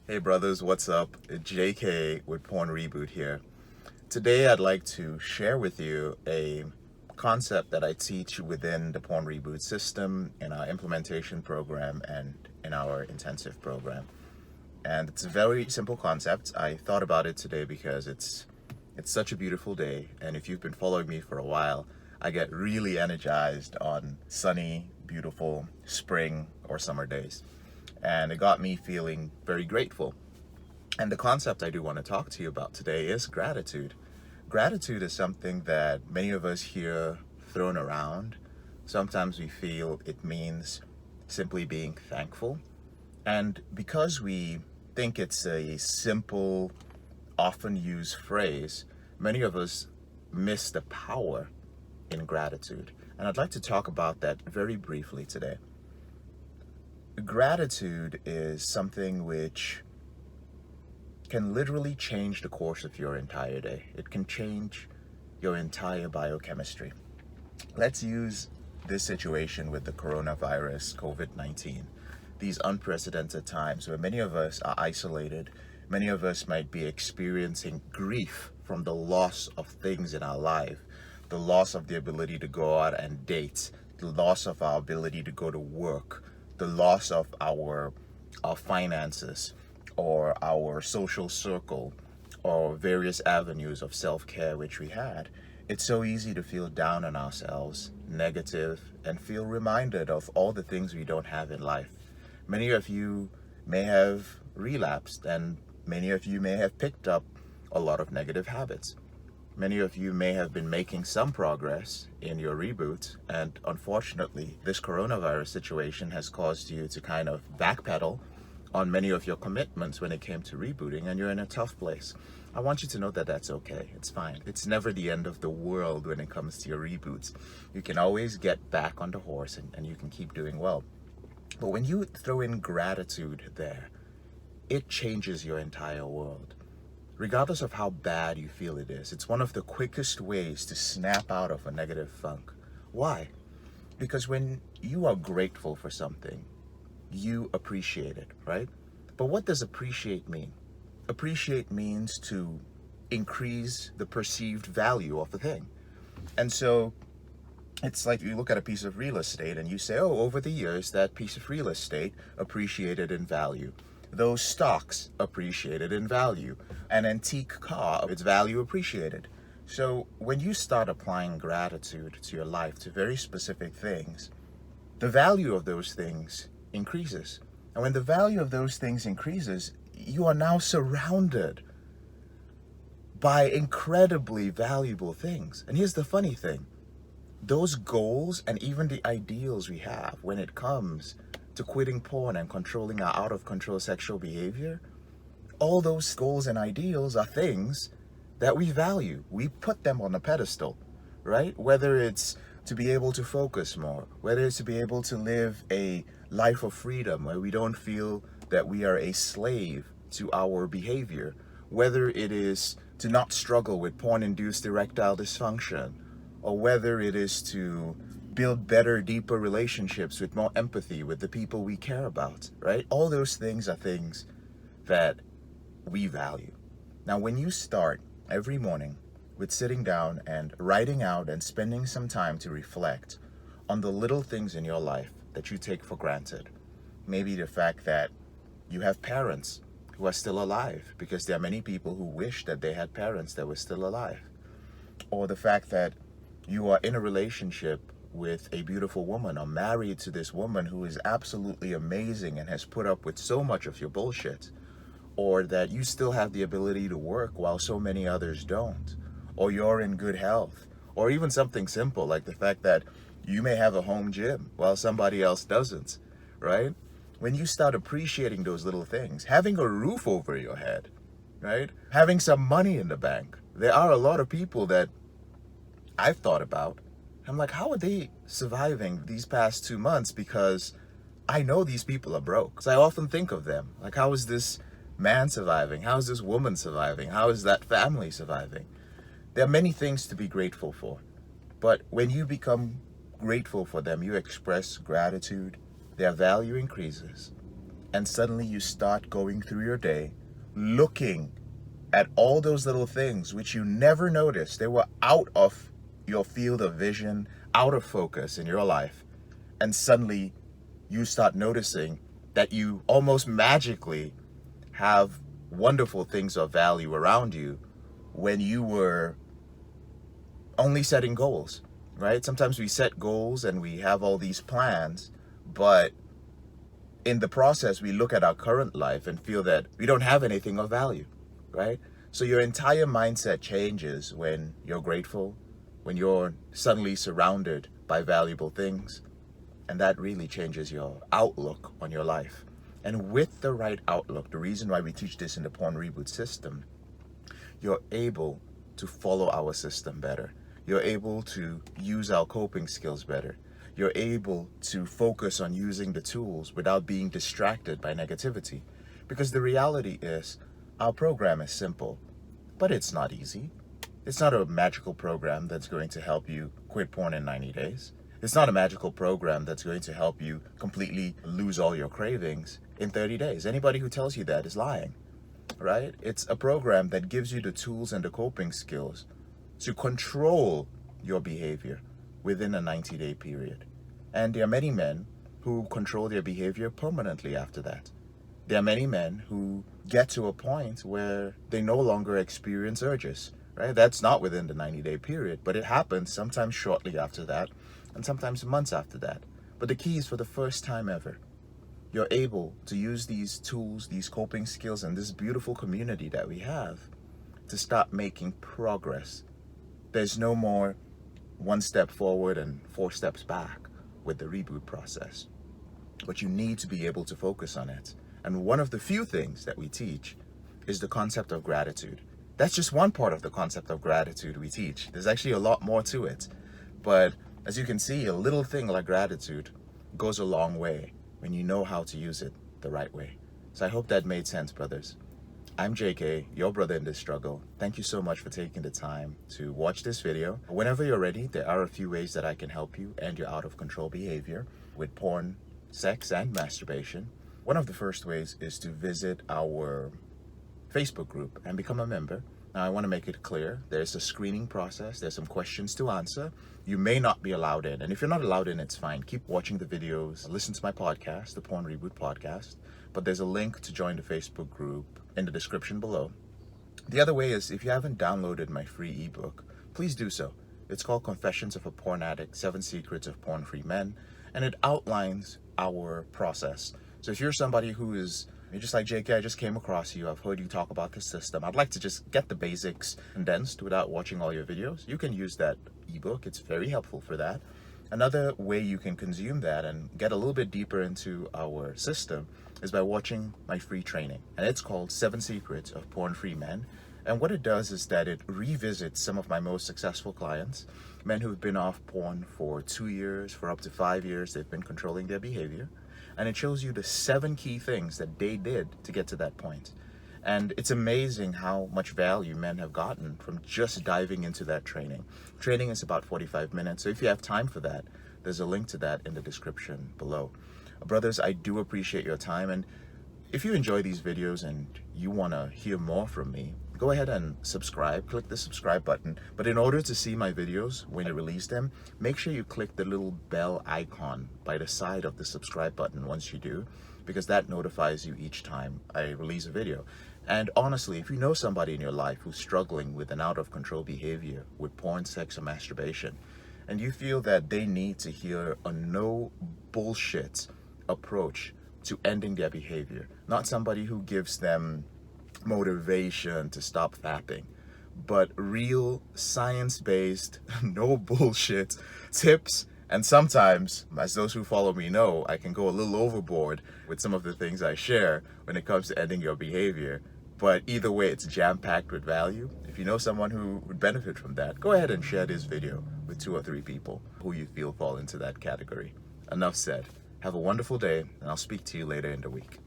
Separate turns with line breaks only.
Hey brothers, what's up? JK with Porn Reboot here. Today I'd like to share with you a concept that I teach within the Porn Reboot system in our implementation program and in our intensive program. And it's a very simple concept. I thought about it today because it's such a beautiful day, and if you've been following me for a while, I get really energized on sunny, beautiful spring or summer days. And it got me feeling very grateful. And the concept I do want to talk to you about today is gratitude. Gratitude is something that many of us hear thrown around. Sometimes we feel it means simply being thankful. And because we think it's a simple, often used phrase, many of us miss the power in gratitude. And I'd like to talk about that very briefly today. Gratitude is something which can literally change the course of your entire day. It can change your entire biochemistry. Let's use this situation with the coronavirus, COVID-19. These unprecedented times where many of us are isolated, many of us might be experiencing grief from the loss of things in our life, the loss of the ability to go out and date, the loss of our ability to go to work, the loss of our finances or our social circle or various avenues of self-care which we had. It's so easy to feel down on ourselves, negative, and feel reminded of all the things we don't have in life. Many of you may have relapsed, and many of you may have picked up a lot of negative habits. Many of you may have been making some progress in your reboot, and unfortunately, this coronavirus situation has caused you to kind of backpedal on many of your commitments when it came to rebooting, and you're in a tough place. I want you to know that that's okay. It's fine. It's never the end of the world when it comes to your reboots. You can always get back on the horse and you can keep doing well. But when you throw in gratitude there, it changes your entire world. Regardless of how bad you feel it is, it's one of the quickest ways to snap out of a negative funk. Why? Because when you are grateful for something, you appreciate it, right? But what does appreciate mean? Appreciate means to increase the perceived value of a thing. And so it's like you look at a piece of real estate and you say, oh, over the years, that piece of real estate appreciated in value. Those stocks appreciated in value. An antique car, its value appreciated. So when you start applying gratitude to your life, to very specific things, the value of those things increases. And when the value of those things increases, you are now surrounded by incredibly valuable things. And here's the funny thing. Those goals and even the ideals we have when it comes to quitting porn and controlling our out of control sexual behavior, all those goals and ideals are things that we value. We put them on a pedestal, right? Whether it's to be able to focus more, whether it's to be able to live a life of freedom where we don't feel that we are a slave to our behavior, whether it is to not struggle with porn-induced erectile dysfunction, or whether it is to build better, deeper relationships with more empathy with the people we care about, right? All those things are things that we value. Now, when you start every morning with sitting down and writing out and spending some time to reflect on the little things in your life that you take for granted, maybe the fact that you have parents who are still alive, because there are many people who wish that they had parents that were still alive, or the fact that you are in a relationship with a beautiful woman or married to this woman who is absolutely amazing and has put up with so much of your bullshit, or that you still have the ability to work while so many others don't, or you're in good health, or even something simple like the fact that you may have a home gym while somebody else doesn't, right? When you start appreciating those little things, having a roof over your head, right? Having some money in the bank. There are a lot of people that I've thought about. I'm like, how are they surviving these past 2 months? Because I know these people are broke. So I often think of them. Like, how is this man surviving? How is this woman surviving? How is that family surviving? There are many things to be grateful for. But when you become grateful for them, you express gratitude, their value increases. And suddenly you start going through your day, looking at all those little things which you never noticed. They were out of your field of vision, out of focus in your life. And suddenly you start noticing that you almost magically have wonderful things of value around you when you were only setting goals, right? Sometimes we set goals and we have all these plans, but in the process, we look at our current life and feel that we don't have anything of value, right? So your entire mindset changes when you're grateful, when you're suddenly surrounded by valuable things, and that really changes your outlook on your life. And with the right outlook, the reason why we teach this in the Porn Reboot system, you're able to follow our system better. You're able to use our coping skills better. You're able to focus on using the tools without being distracted by negativity. Because the reality is, our program is simple, but it's not easy. It's not a magical program that's going to help you quit porn in 90 days. It's not a magical program that's going to help you completely lose all your cravings in 30 days. Anybody who tells you that is lying, right? It's a program that gives you the tools and the coping skills to control your behavior within a 90-day period. And there are many men who control their behavior permanently after that. There are many men who get to a point where they no longer experience urges, right? That's not within the 90-day period, but it happens sometimes shortly after that and sometimes months after that. But the key is, for the first time ever, you're able to use these tools, these coping skills, and this beautiful community that we have to start making progress. There's no more 1 step forward and 4 steps back with the reboot process. But you need to be able to focus on it. And one of the few things that we teach is the concept of gratitude. That's just one part of the concept of gratitude we teach. There's actually a lot more to it. But as you can see, a little thing like gratitude goes a long way when you know how to use it the right way. So I hope that made sense, brothers. I'm JK, your brother in this struggle. Thank you so much for taking the time to watch this video. Whenever you're ready, there are a few ways that I can help you end your out of control behavior with porn, sex, and masturbation. One of the first ways is to visit our Facebook group and become a member. Now, I want to make it clear, there's a screening process. There's some questions to answer. You may not be allowed in. And if you're not allowed in, it's fine. Keep watching the videos. Listen to my podcast, the Porn Reboot podcast. But there's a link to join the Facebook group in the description below. The other way is, if you haven't downloaded my free ebook, please do so. It's called Confessions of a Porn Addict, 7 Secrets of Porn-Free Men. And it outlines our process. So if you're somebody who is, you're just like, JK, I just came across you, I've heard you talk about the system, I'd like to just get the basics condensed without watching all your videos, you can use that ebook. It's very helpful for that. Another way you can consume that and get a little bit deeper into our system is by watching my free training. And it's called 7 Secrets of Porn-Free Men. And what it does is that it revisits some of my most successful clients, men who've been off porn for 2 years, for up to 5 years, they've been controlling their behavior. And it shows you the 7 key things that they did to get to that point. And it's amazing how much value men have gotten from just diving into that training. Training is about 45 minutes, so if you have time for that, there's a link to that in the description below. Brothers, I do appreciate your time, and if you enjoy these videos and you want to hear more from me, go ahead and subscribe. Click the subscribe button. But in order to see my videos when I release them, make sure you click the little bell icon by the side of the subscribe button once you do, because that notifies you each time I release a video. And honestly, if you know somebody in your life who's struggling with an out-of-control behavior with porn, sex, or masturbation, and you feel that they need to hear a no bullshit approach to ending their behavior, not somebody who gives them motivation to stop fapping, but real science-based, no bullshit tips. And sometimes, as those who follow me know, I can go a little overboard with some of the things I share when it comes to ending your behavior. But either way, it's jam-packed with value. If you know someone who would benefit from that, go ahead and share this video with 2 or 3 people who you feel fall into that category. Enough said. Have a wonderful day, and I'll speak to you later in the week.